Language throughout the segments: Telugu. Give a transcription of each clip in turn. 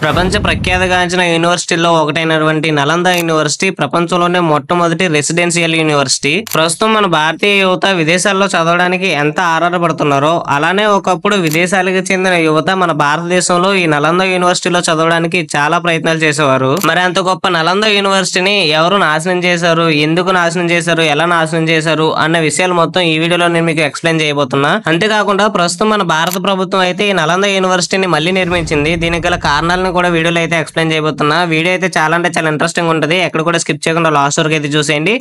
ప్రపంచ ప్రఖ్యాతిగాంచిన యూనివర్సిటీల్లో ఒకటైనటువంటి నలంద యూనివర్సిటీ ప్రపంచంలోనే మొట్టమొదటి రెసిడెన్షియల్ యూనివర్సిటీ. ప్రస్తుతం మన భారతీయ యువత విదేశాల్లో చదవడానికి ఎంత ఆరాటపడుతున్నారో అలానే ఒకప్పుడు విదేశాలకు చెందిన యువత మన భారతదేశంలో ఈ నలంద యూనివర్సిటీలో చదవడానికి చాలా ప్రయత్నాలు చేసేవారు. మరి అంత గొప్ప నలంద యూనివర్సిటీని ఎవరు నాశనం చేశారు, ఎందుకు నాశనం చేశారు, ఎలా నాశనం చేశారు అన్న విషయాలు మొత్తం ఈ వీడియోలో నేను మీకు ఎక్స్ప్లెయిన్ చేయబోతున్నా. అంతేకాకుండా ప్రస్తుతం మన భారత ప్రభుత్వం అయితే ఈ నలంద యూనివర్సిటీని మళ్ళీ నిర్మించింది. దీనికి గల కారణాలను కూడా వీడియోలో అయితే ఎక్స్ప్లెయిన్ చేయబోతున్నా. వీడియో అయితే చాలా అంటే చాలా ఇంట్రెస్టింగ్ ఉంటుంది. ఎక్కడ కూడా స్కిప్ చేయకుండా లాస్ట్ వరకు అయితే చూసేయండి.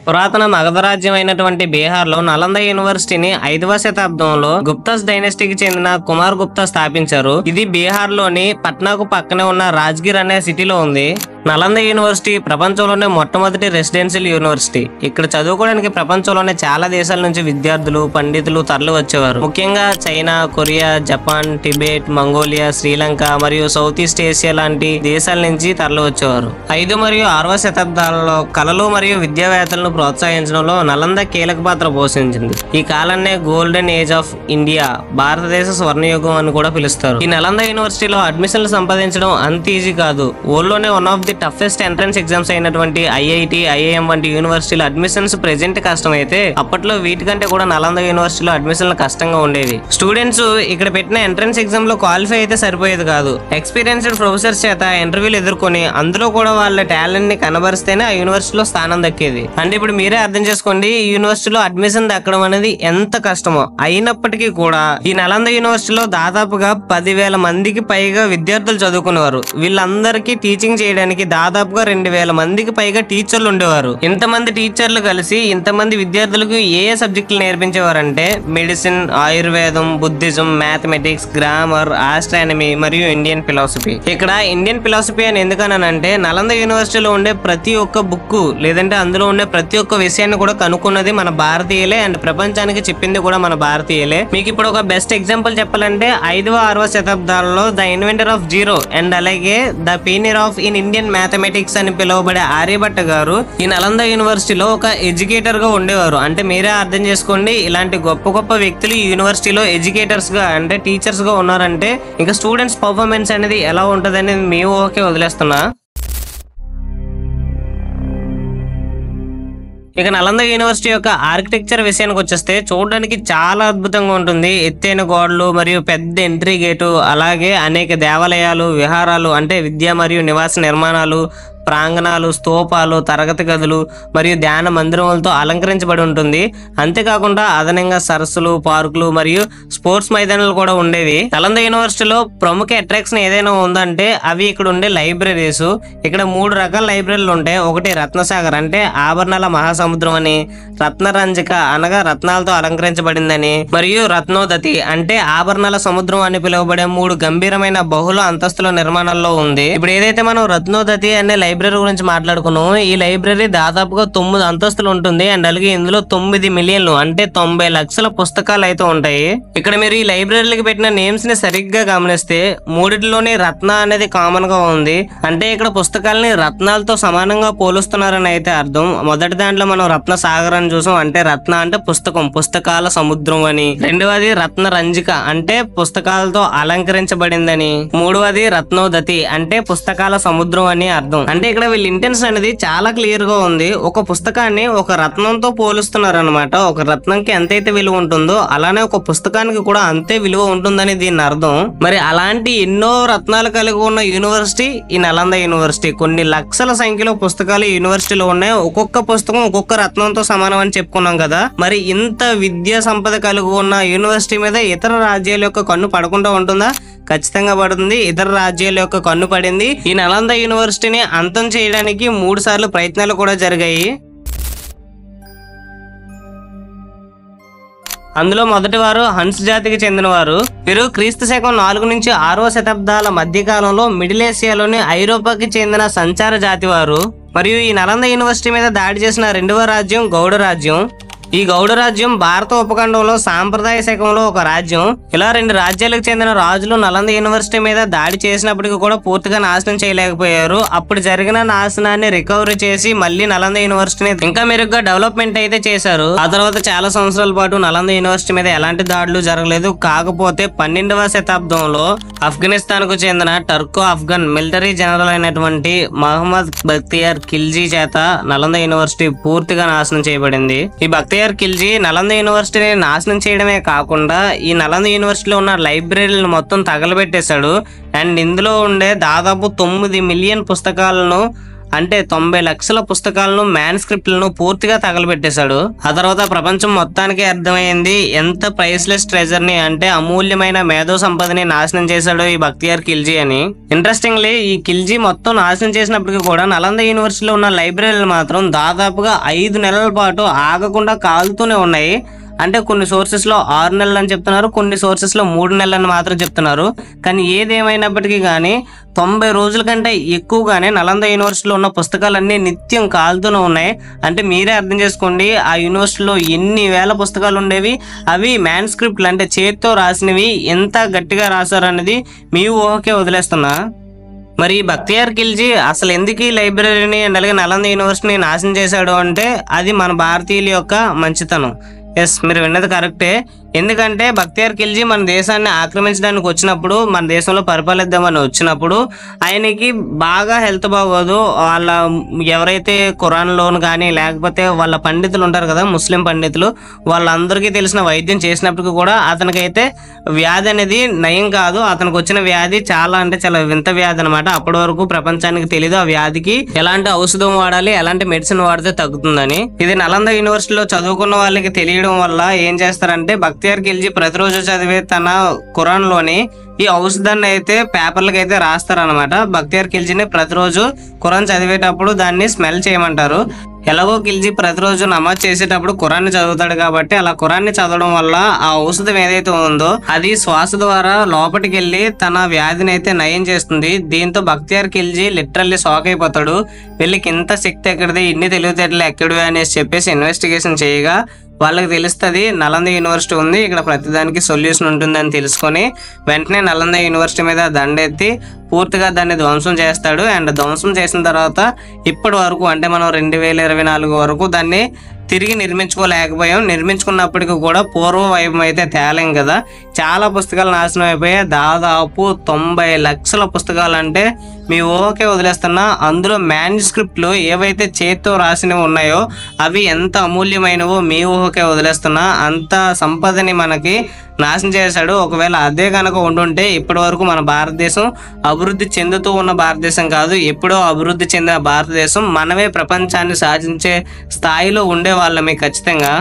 పురాతన మగధ రాజ్యం అయినటువంటి బీహార్ లో నలంద యూనివర్సిటీని 5వ శతాబ్దంలో గుప్తాస్ డైనెస్టీకి చెందిన కుమార్ గుప్తా స్థాపించారు. ఇది బీహార్ లోని పట్నాకు పక్కనే ఉన్న రాజ్గిర్ అనే సిటీలో ఉంది. నలంద యూనివర్సిటీ ప్రపంచంలోనే మొట్టమొదటి రెసిడెన్షియల్ యూనివర్సిటీ. ఇక్కడ చదువుకోవడానికి ప్రపంచంలోనే చాలా దేశాల నుంచి విద్యార్థులు, పండితులు తరలి వచ్చేవారు. ముఖ్యంగా China, Korea, Japan, Tibet, Mongolia, Sri Lanka మరియు సౌత్ ఈస్ట్ ఏషియా లాంటి దేశాల నుంచి తరలి వచ్చేవారు. 5 మరియు 6వ శతాబ్దాలలో కళలు మరియు విద్యావేత్తలను ప్రోత్సహించడంలో నలంద కీలక పాత్ర పోషించింది. ఈ కాలాన్నే గోల్డెన్ ఏజ్ ఆఫ్ ఇండియా, భారతదేశ స్వర్ణయుగం అని కూడా పిలుస్తారు. ఈ నలంద యూనివర్సిటీలో అడ్మిషన్లు సంపాదించడం అంత ఈజీ కాదు. వరల్డ్లోనే one of the toughest entrance exams అయినటువంటి ఐఐటి, ఐఐఎం వంటి యూనివర్సిటీలో అడ్మిషన్స్ ప్రెజెంట్ కష్టం అయితే అప్పట్లో వీటికంటే కూడా నలంద యూనివర్సిటీలో అడ్మిషన్లు కష్టంగా ఉండేవి. స్టూడెంట్స్ ఇక్కడ పెట్టిన ఎంట్రన్స్ ఎగ్జామ్ లో క్వాలిఫై అయితే సరిపోయేది కాదు. ఎక్స్పీరియన్స్డ్ ప్రొఫెసర్స్ చేత ఇంటర్వ్యూలు ఎదుర్కొని అందులో కూడా వాళ్ళ టాలెంట్ ని కనబరిస్తేనే ఆ యూనివర్సిటీలో స్థానం దక్కేది. అంటే ఇప్పుడు మీరే అర్థం చేసుకోండి ఈ యూనివర్సిటీలో అడ్మిషన్ దక్కడం అనేది ఎంత కష్టమో. అయినప్పటికీ కూడా ఈ నలంద యూనివర్సిటీలో దాదాపుగా 10,000 మందికి పైగా విద్యార్థులు చదువుకునేవారు. వీళ్ళందరికీ టీచింగ్ చేయడానికి దాదాపుగా 2,000 మందికి పైగా టీచర్లు ఉండేవారు. ఇంతమంది టీచర్లు కలిసి ఇంతమంది విద్యార్థులకు ఏ సబ్జెక్టులు నేర్పించేవారంటే మెడిసిన్, ఆయుర్వేదం, బుద్ధిజం, మ్యాథమెటిక్స్, గ్రామర్, ఆస్ట్రానమీ మరియు ఇండియన్ ఫిలాసఫీ. ఇక్కడ ఇండియన్ ఫిలాసఫీ అని ఎందుకనంటే నలంద యూనివర్సిటీలో ఉండే ప్రతి ఒక్క బుక్ లేదంటే అందులో ఉండే ప్రతి ఒక్క విషయాన్ని కూడా కనుక్కున్నది మన భారతీయులే అండ్ ప్రపంచానికి చెప్పింది కూడా మన భారతీయులే. మీకు ఇప్పుడు ఒక బెస్ట్ ఎగ్జాంపుల్ చెప్పాలంటే 5వ 6వ శతాబ్దాలలో the inventor of zero and అలాగే the pioneer of in Indian mathematics అని పిలువబడే ఆర్యభట్ట గారు ఈ నలంద యూనివర్సిటీలో ఒక ఎడ్యుకేటర్ గా ఉండేవారు. అంటే మీరే అర్థం చేసుకోండి ఇలాంటి గొప్ప గొప్ప వ్యక్తులు ఈ యూనివర్సిటీలో ఎడ్యుకేటర్స్ గా అంటే టీచర్స్ గా ఉన్నారంటే ఇంకా స్టూడెంట్స్ పర్ఫార్మెన్స్ అనేది ఎలా ఉంటది అనేది మీ ఓకే వదిలేస్తున్నా. ఇక నలంద యూనివర్సిటీ యొక్క ఆర్కిటెక్చర్ విషయానికి వచ్చేస్తే చూడడానికి చాలా అద్భుతంగా ఉంటుంది. ఎత్తైన గోడలు మరియు పెద్ద ఎంట్రీ గేటు, అలాగే అనేక దేవాలయాలు, విహారాలు అంటే విద్య మరియు నివాస నిర్మాణాలు, ప్రాంగణాలు, స్తూపాలు, తరగతి గదులు మరియు ధ్యాన మందిరములతో అలంకరించబడి ఉంటుంది. అంతేకాకుండా అదనంగా సరస్సులు, పార్కులు మరియు స్పోర్ట్స్ మైదానాలు కూడా ఉండేవి. నలంద యూనివర్సిటీలో ప్రముఖ అట్రాక్షన్ ఏదైనా ఉందంటే అవి ఇక్కడ ఉండే లైబ్రరీస్. ఇక్కడ 3 రకాల లైబ్రరీలు ఉంటాయి. ఒకటి రత్నసాగర్ అంటే ఆభరణాల మహాసముద్రం అని, రత్నరంజిక అనగా రత్నాలతో అలంకరించబడిందని, మరియు రత్నోదతి అంటే ఆభరణాల సముద్రం అని పిలువబడే 3 గంభీరమైన బహుళ అంతస్తుల నిర్మాణాల్లో ఉంది. ఇప్పుడు ఏదైతే మనం రత్నోదతి అనే లైబ్రరీ గురించి మాట్లాడుకున్నాం, ఈ లైబ్రరీ దాదాపుగా 9 అంతస్తులు ఉంటుంది అండ్ అలాగే ఇందులో 9 మిలియన్లు అంటే 90 లక్షల పుస్తకాలు అయితే ఉంటాయి. ఇక్కడ మీరు ఈ లైబ్రరీకి పెట్టిన నేమ్స్ ని సరిగ్గా గమనిస్తే మూడిటిలోని రత్న అనేది కామన్ గా ఉంది. అంటే ఇక్కడ పుస్తకాలని రత్నాలతో సమానంగా పోలుస్తున్నారని అయితే అర్థం. మొదటి దాంట్లో మనం రత్న సాగర్ అని చూసాం, అంటే రత్న అంటే పుస్తకం, పుస్తకాల సముద్రం అని. రెండవది రత్న రంజిక అంటే పుస్తకాలతో అలంకరించబడిందని. మూడవది రత్నోదతి అంటే పుస్తకాల సముద్రం అని అర్థం. అంటే ఇక్కడ వీళ్ళ ఇంటెన్షన్ అనేది చాలా క్లియర్ గా ఉంది. ఒక పుస్తకాన్ని ఒక రత్నంతో పోలుస్తున్నారు అనమాట. ఒక రత్నంకి ఎంతైతే విలువ ఉంటుందో అలానే ఒక పుస్తకానికి కూడా అంతే విలువ ఉంటుందని దీని అర్థం. మరి అలాంటి ఎన్నో రత్నాలు కలిగి ఉన్న యూనివర్సిటీ ఈ నలంద యూనివర్సిటీ. కొన్ని లక్షల సంఖ్యలో పుస్తకాలు ఈ యూనివర్సిటీలో ఉన్నాయి. ఒక్కొక్క పుస్తకం ఒక్కొక్క రత్నంతో సమానం అని చెప్పుకున్నాం కదా. మరి ఇంత విద్యా సంపద కలిగి ఉన్న యూనివర్సిటీ మీద ఇతర రాజ్యాల యొక్క కన్ను పడకుండా ఉంటుందా? ఖచ్చితంగా పడుతుంది. ఇతర రాజ్యాల యొక్క కన్ను పడింది. ఈ నలంద యూనివర్సిటీని అంతం చేయడానికి 3 సార్లు ప్రయత్నాలు కూడా జరిగాయి. అందులో మొదటి వారు హన్స్ జాతికి చెందినవారు. వీరు క్రీస్తు శకం 4 నుంచి 6వ శతాబ్దాల మధ్యకాలంలో మిడిల్ ఏషియాలోని ఐరోపాకి చెందిన సంచార జాతి వారు. మరియు ఈ నలంద యూనివర్సిటీ మీద దాడి చేసిన 2వ రాజ్యం గౌడ రాజ్యం. ఈ గౌడ రాజ్యం భారత ఉపఖండంలో సాంప్రదాయ శకంలో ఒక రాజ్యం. ఇలా 2 రాజ్యాలకు చెందిన రాజులు నలంద యూనివర్సిటీ మీద దాడి చేసినప్పటికీ కూడా పూర్తిగా నాశనం చేయలేకపోయారు. అప్పుడు జరిగిన నాశనాన్ని రికవరీ చేసి మళ్ళీ నలంద యూనివర్సిటీని ఇంకా మెరుగ్గా డెవలప్మెంట్ అయితే చేశారు. ఆ తర్వాత చాలా సంవత్సరాల పాటు నలంద యూనివర్సిటీ మీద ఎలాంటి దాడులు జరగలేదు. కాకపోతే 12వ శతాబ్దంలో ఆఫ్ఘనిస్తాన్ కు చెందిన టర్కో ఆఫ్ఘన్ మిలిటరీ జనరల్ అయినటువంటి మహమ్మద్ బక్తియార్ ఖిల్జీ చేత నలంద యూనివర్సిటీ పూర్తిగా నాశనం చేయబడింది. ఈ బక్తియార్ ఖిల్జీ నలంద యూనివర్సిటీని నాశనం చేయడమే కాకుండా ఈ నలంద యూనివర్సిటీలో ఉన్న లైబ్రరీలను మొత్తం తగలబెట్టేశాడు. అండ్ ఇందులో ఉండే దాదాపు 9 మిలియన్ పుస్తకాలను, అంటే 90 లక్షల పుస్తకాలను, మ్యాన్స్క్రిప్ట్లను పూర్తిగా తగలబెట్టేశాడు. ఆ తర్వాత ప్రపంచం మొత్తానికి అర్థమైంది ఎంత ప్రైస్లెస్ ట్రెజర్ ని, అంటే అమూల్యమైన మేధో సంపదని నాశనం చేశాడు ఈ బక్తియార్ ఖిల్జీ అని. ఇంట్రెస్టింగ్లీ ఈ ఖిల్జీ మొత్తం నాశనం చేసినప్పటికీ కూడా నలంద యూనివర్సిటీలో ఉన్న లైబ్రరీలు మాత్రం దాదాపుగా 5 నెలల పాటు ఆగకుండా కాలుతూనే ఉన్నాయి. అంటే కొన్ని సోర్సెస్ లో 6 నెలలు అని చెప్తున్నారు, కొన్ని సోర్సెస్ లో 3 నెలలు అని మాత్రం చెప్తున్నారు. కానీ ఏదేమైనప్పటికీ కానీ 90 రోజుల కంటే ఎక్కువగానే నలంద యూనివర్సిటీలో ఉన్న పుస్తకాలన్నీ నిత్యం కాలుతూనే ఉన్నాయి. అంటే మీరే అర్థం చేసుకోండి ఆ యూనివర్సిటీలో ఎన్ని వేల పుస్తకాలు ఉండేవి. అవి మ్యాన్స్క్రిప్ట్లు, అంటే చేతితో రాసినవి. ఎంత గట్టిగా రాశారనేది మీ ఊహకే వదిలేస్తున్నా. మరి బక్తియార్ ఖిల్జీ అసలు ఎందుకు ఈ లైబ్రరీని అండ్ అలాగే నలంద యూనివర్సిటీని నాశనం చేశాడు అంటే అది మన భారతీయుల యొక్క మంచితనం. ఎస్, మీరు విన్నది కరెక్టే. ఎందుకంటే బక్తియార్ ఖిల్జీ మన దేశాన్ని ఆక్రమించడానికి వచ్చినప్పుడు, మన దేశంలో పరిపాలిద్దామని వచ్చినప్పుడు ఆయనకి బాగా హెల్త్ బాగోదు. వాళ్ళ ఎవరైతే ఖురాన్లోను కానీ లేకపోతే వాళ్ళ పండితులు ఉంటారు కదా, ముస్లిం పండితులు, వాళ్ళందరికీ తెలిసిన వైద్యం చేసినప్పటికీ కూడా అతనికైతే వ్యాధి అనేది నయం కాదు. అతనికి వచ్చిన వ్యాధి చాలా అంటే చాలా వింత వ్యాధి అనమాట. అప్పటి వరకు ప్రపంచానికి తెలియదు ఆ వ్యాధికి ఎలాంటి ఔషధం వాడాలి, ఎలాంటి మెడిసిన్ వాడితే తగ్గుతుందని. ఇది నలంద యూనివర్సిటీలో చదువుకున్న వాళ్ళకి తెలియడం వల్ల ఏం చేస్తారంటే బక్తియార్ ఖిల్జీ ప్రతిరోజు చదివే తన ఖురాన్ లోని ఈ ఔషధాన్ని అయితే పేపర్లకు అయితే రాస్తారనమాట. బక్తియార్ ఖిల్జీని ప్రతిరోజు ఖురాన్ చదివేటప్పుడు దాన్ని స్మెల్ చేయమంటారు. ఎలాగో ఖిల్జీ ప్రతిరోజు నమాజ్ చేసేటప్పుడు ఖురాన్ని చదువుతాడు కాబట్టి అలా ఖురాన్ని చదవడం వల్ల ఆ ఔషధం ఏదైతే ఉందో అది శ్వాస ద్వారా లోపలికి వెళ్ళి తన వ్యాధిని అయితే నయం చేస్తుంది. దీంతో బక్తియార్ ఖిల్జీ లిటరల్లీ షాక్ అయిపోతాడు. వీళ్ళకి ఇంత శక్తి ఎక్కడిది, ఇన్ని తెలివితేటలు ఎక్కడివి అనేసి చెప్పేసి ఇన్వెస్టిగేషన్ చేయగా వాళ్ళకి తెలుస్తుంది నలంద యూనివర్సిటీ ఉంది, ఇక్కడ ప్రతిదానికి సొల్యూషన్ ఉంటుందని తెలుసుకొని వెంటనే నలంద యూనివర్సిటీ మీద దండెత్తి పూర్తిగా దాన్ని ధ్వంసం చేస్తాడు. అండ్ ధ్వంసం చేసిన తర్వాత ఇప్పటి వరకు, అంటే మనం 2024 వరకు దాన్ని తిరిగి నిర్మించుకోలేకపోయాం. నిర్మించుకున్నప్పటికీ కూడా పూర్వ వైభవం అయితే తేలేం కదా. చాలా పుస్తకాలు నాశనం అయిపోయాయి. దాదాపు 90 లక్షల పుస్తకాలు, అంటే మీ ఊహకే వదిలేస్తున్నా. అందులో మ్యాన్యుస్క్రిప్ట్లు ఏవైతే చేతితో రాసినవి ఉన్నాయో అవి ఎంత అమూల్యమైనవో మీ ఊహకే వదిలేస్తున్నా. అంత సంపదని మనకి నాశనం చేశాడు. ఒకవేళ అదే కనుక ఉండుంటే ఇప్పటి వరకు మన భారతదేశం అభివృద్ధి చెందుతూ ఉన్న భారతదేశం కాదు, ఎప్పుడో అభివృద్ధి చెందిన భారతదేశం. మనమే ప్రపంచాన్ని సాధించే స్థాయిలో ఉండేవాళ్ళమే ఖచ్చితంగా.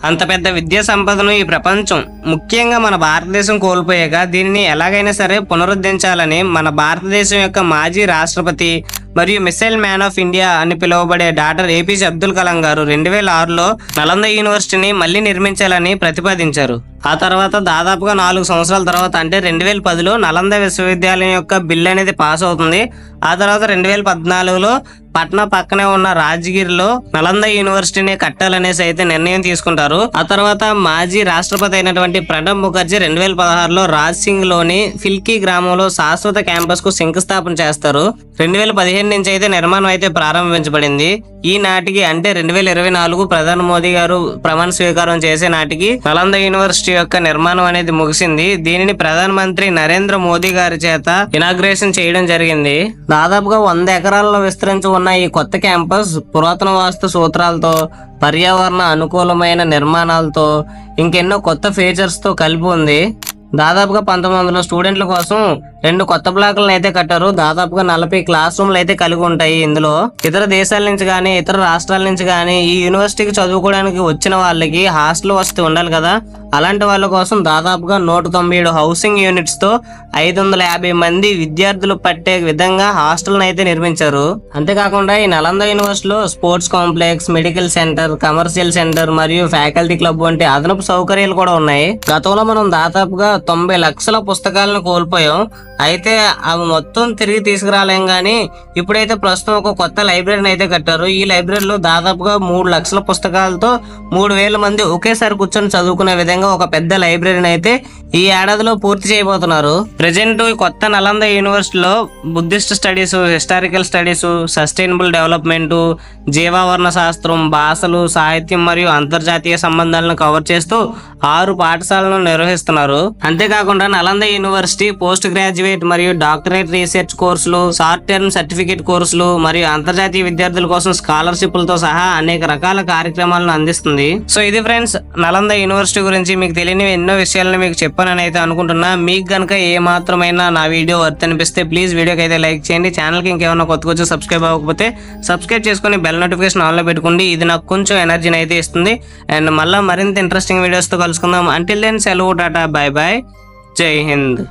అంత పెద్ద విద్యా సంపదను ఈ ప్రపంచం, ముఖ్యంగా మన భారతదేశం కోల్పోయాక దీనిని ఎలాగైనా సరే పునరుద్ధరించాలని మన భారతదేశం యొక్క మాజీ రాష్ట్రపతి మరియు మిసైల్ మ్యాన్ ఆఫ్ ఇండియా అని పిలువబడే డాక్టర్ ఏపీజే అబ్దుల్ కలాం గారు 2006లో నలంద యూనివర్సిటీని మళ్ళీ నిర్మించాలని ప్రతిపాదించారు. ఆ తర్వాత దాదాపుగా 4 సంవత్సరాల తర్వాత, అంటే 2010లో నలంద విశ్వవిద్యాలయం యొక్క బిల్ అనేది పాస్ అవుతుంది. ఆ తర్వాత 2014లో పట్నా పక్కనే ఉన్న రాజ్గిరిలో నలంద యూనివర్సిటీని కట్టాలనేసి అయితే నిర్ణయం తీసుకుంటారు. ఆ తర్వాత మాజీ రాష్ట్రపతి అయినటువంటి ప్రణబ్ ముఖర్జీ 2016లో రాజ్ సింగ్ లోని ఫిల్కీ గ్రామంలో శాశ్వత క్యాంపస్ కు శంకుస్థాపన చేస్తారు. 2015 నుంచి అయితే నిర్మాణం అయితే ప్రారంభించబడింది. ఈ నాటికి, అంటే 2024 ప్రధాని మోదీ గారు ప్రమాణ స్వీకారం చేసే నాటికి నలంద యూనివర్సిటీ యొక్క నిర్మాణం అనేది ముగిసింది. దీనిని ప్రధానమంత్రి నరేంద్ర మోదీ గారి చేత ఇనాగ్రేషన్ చేయడం జరిగింది. దాదాపుగా 100 ఎకరాల్లో విస్తరించి ఉన్న ఈ కొత్త క్యాంపస్ పురాతన వాస్తు సూత్రాలతో, పర్యావరణ అనుకూలమైన నిర్మాణాలతో, ఇంకెన్నో కొత్త ఫీచర్స్ తో కలిపి ఉంది. దాదాపుగా 1900 స్టూడెంట్ల కోసం 2 కొత్త బ్లాకులను అయితే కట్టారు. దాదాపుగా 40 క్లాస్ రూమ్లు అయితే కలిగి ఉంటాయి. ఇందులో ఇతర దేశాల నుంచి కానీ ఇతర రాష్ట్రాల నుంచి కానీ ఈ యూనివర్సిటీకి చదువుకోవడానికి వచ్చిన వాళ్ళకి హాస్టల్ వసతి ఉండాలి కదా. అలాంటి వాళ్ళ కోసం దాదాపుగా 197 హౌసింగ్ యూనిట్స్ తో 550 మంది విద్యార్థులు పట్టే విధంగా హాస్టల్ అయితే నిర్మించారు. అంతేకాకుండా ఈ నలంద యూనివర్సిటీలో sports complex, medical centre, commercial centre మరియు ఫ్యాకల్టీ క్లబ్ వంటి అదనపు సౌకర్యాలు కూడా ఉన్నాయి. గతంలో మనం దాదాపుగా 90 లక్షల పుస్తకాలను కోల్పోయాం. అయితే అవి మొత్తం తిరిగి తీసుకురాలేం కానీ ఇప్పుడైతే ప్రస్తుతం ఒక కొత్త లైబ్రరీని అయితే కట్టారు. ఈ లైబ్రరీలో దాదాపుగా 3 లక్షల పుస్తకాలతో 3000 మంది ఒకేసారి కూర్చొని చదువుకునే విధంగా ఒక పెద్ద లైబ్రరీని అయితే ఈ ఏడాదిలో పూర్తి చేయబోతున్నారు. ప్రెజెంట్ కొత్త నలంద యూనివర్సిటీలో Buddhist studies, historical studies, sustainable development, జీవావరణ శాస్త్రం, భాషలు, సాహిత్యం మరియు అంతర్జాతీయ సంబంధాలను కవర్ చేస్తూ 6 పాఠశాలను నిర్వహిస్తున్నారు. అంతేకాకుండా నలంద యూనివర్సిటీ పోస్ట్ గ్రాడ్యుయేట్ మరియు డాక్టరేట్ రీసెర్చ్ కోర్సులు, షార్ట్ టర్మ్ సర్టిఫికేట్ కోర్సులు మరియు అంతర్జాతీయ విద్యార్థుల కోసం స్కాలర్షిప్లతో సహా అనేక రకాల కార్యక్రమాలను అందిస్తుంది. సో ఇది ఫ్రెండ్స్ నలంద యూనివర్సిటీ గురించి మీకు తెలియని ఎన్నో విషయాలను మీకు చెప్పానని అయితే అనుకుంటున్నా. మీకు కనుక ఏ మాత్రమైనా నా వీడియో వర్త్ అనిపిస్తే ప్లీజ్ వీడియోకి అయితే లైక్ చేయండి. ఛానల్కి ఇంకేమైనా కొత్తగా వచ్చి సబ్స్క్రైబ్ అవ్వకపోతే సబ్స్క్రైబ్ చేసుకుని బెల్ నోటిఫికేషన్ ఆన్లో పెట్టుకోండి. ఇది నాకు కొంచెం ఎనర్జీని అయితే ఇస్తుంది. అండ్ మళ్ళీ మరింత ఇంట్రెస్టింగ్ వీడియోస్తో కలుసుకుందాం. అంటిల్ దెన్ సెలవు, టాటా, బై బాయ్, జై హింద్.